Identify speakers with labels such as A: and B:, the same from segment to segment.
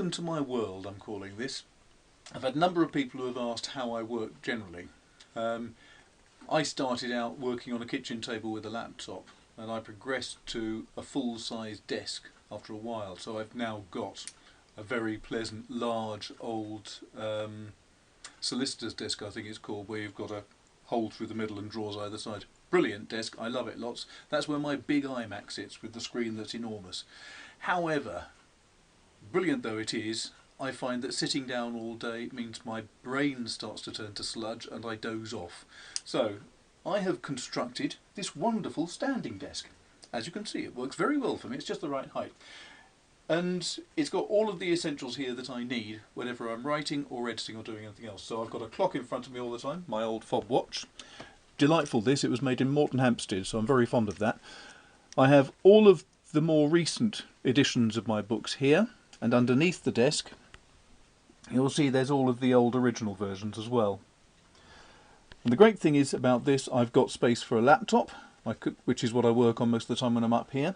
A: Welcome to my world, I'm calling this. I've had a number of people who have asked how I work generally. I started out working on a kitchen table with a laptop, and I progressed to a full-size desk after a while, so I've now got a very pleasant, large, old solicitor's desk, I think it's called, where you've got a hole through the middle and drawers either side. Brilliant desk, I love it lots. That's where my big iMac sits with the screen that's enormous. However, brilliant though it is, I find that sitting down all day means my brain starts to turn to sludge and I doze off. So I have constructed this wonderful standing desk. As you can see, it works very well for me, it's just the right height. And it's got all of the essentials here that I need whenever I'm writing or editing or doing anything else. So I've got a clock in front of me all the time, my old fob watch. Delightful this, it was made in Morton Hampstead, so I'm very fond of that. I have all of the more recent editions of my books here, and underneath the desk you'll see there's all of the old original versions as well. And the great thing is about this, I've got space for a laptop, which is what I work on most of the time when I'm up here.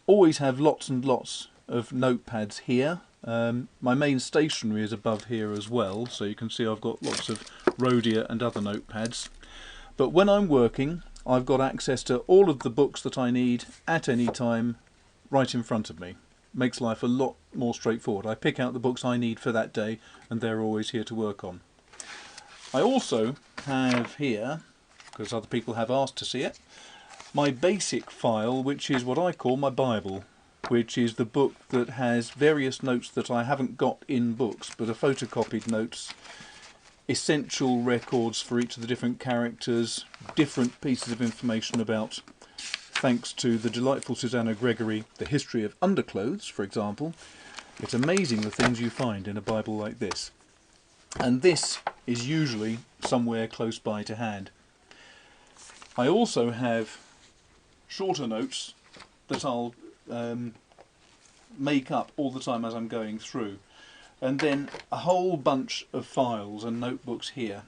A: Always have lots and lots of notepads here. My main stationery is above here as well, so you can see I've got lots of Rhodia and other notepads. But when I'm working, I've got access to all of the books that I need at any time right in front of me. Makes life a lot more straightforward. I pick out the books I need for that day and they're always here to work on. I also have here, because other people have asked to see it, my basic file, which is what I call my Bible, which is the book that has various notes that I haven't got in books but are photocopied notes, essential records for each of the different characters, different pieces of information about, thanks to the delightful Susanna Gregory, the history of underclothes, for example. It's amazing the things you find in a Bible like this. And this is usually somewhere close by to hand. I also have shorter notes that I'll make up all the time as I'm going through. And then a whole bunch of files and notebooks here.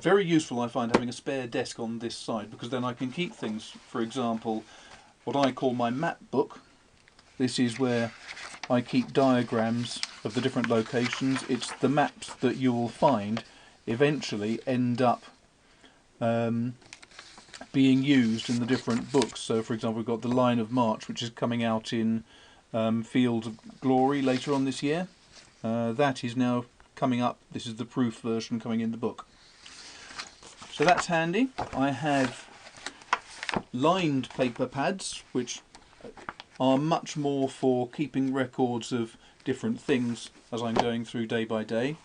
A: Very useful I find having a spare desk on this side, because then I can keep things, for example, what I call my map book. This is where I keep diagrams of the different locations. It's the maps that you will find eventually end up being used in the different books. So for example, we've got the Line of March, which is coming out in Field of Glory later on this year. That is now coming up. This is the proof version coming in the book. So that's handy. I have lined paper pads, which are much more for keeping records of different things as I'm going through day by day.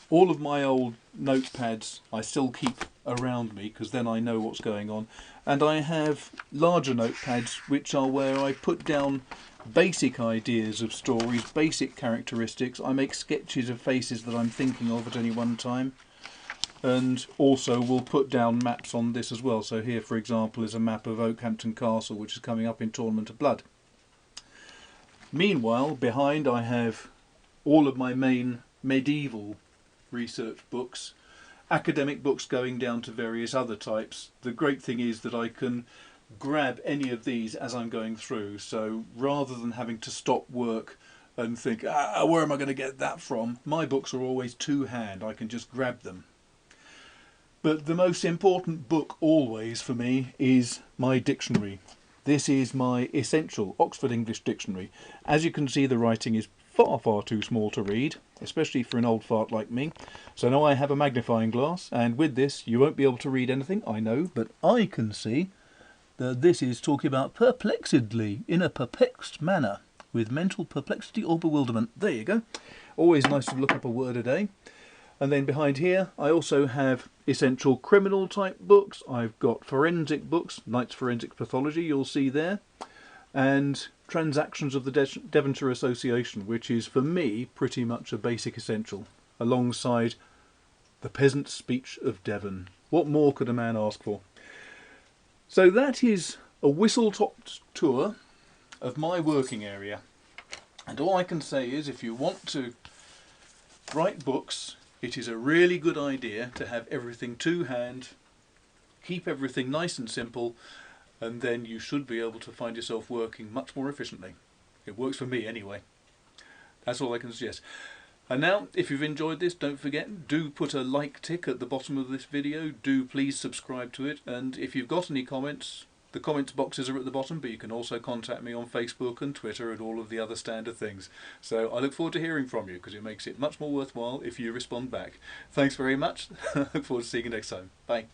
A: All of my old notepads I still keep around me, because then I know what's going on. And I have larger notepads, which are where I put down basic ideas of stories, basic characteristics. I make sketches of faces that I'm thinking of at any one time. And also we'll put down maps on this as well. So here, for example, is a map of Oakhampton Castle, which is coming up in Tournament of Blood. Meanwhile, behind I have all of my main medieval research books, academic books going down to various other types. The great thing is that I can grab any of these as I'm going through, so rather than having to stop work and think, where am I going to get that from? My books are always to hand, I can just grab them. But the most important book always for me is my dictionary. This is my essential Oxford English Dictionary. As you can see, the writing is far, far too small to read, especially for an old fart like me. So now I have a magnifying glass, and with this you won't be able to read anything, I know, but I can see that this is talking about perplexedly, in a perplexed manner, with mental perplexity or bewilderment. There you go. Always nice to look up a word a day. And then behind here I also have essential criminal type books. I've got forensic books, Knight's Forensic Pathology, you'll see there, and Transactions of the Devonshire Association, which is for me pretty much a basic essential, alongside The Peasant's Speech of Devon. What more could a man ask for? So that is a whistle-topped tour of my working area, and all I can say is, if you want to write books, it is a really good idea to have everything to hand, keep everything nice and simple, and then you should be able to find yourself working much more efficiently. It works for me anyway. That's all I can suggest. And now, if you've enjoyed this, don't forget, do put a like tick at the bottom of this video. Do please subscribe to it. And if you've got any comments, the comments boxes are at the bottom, but you can also contact me on Facebook and Twitter and all of the other standard things. So I look forward to hearing from you, because it makes it much more worthwhile if you respond back. Thanks very much. I look forward to seeing you next time. Bye.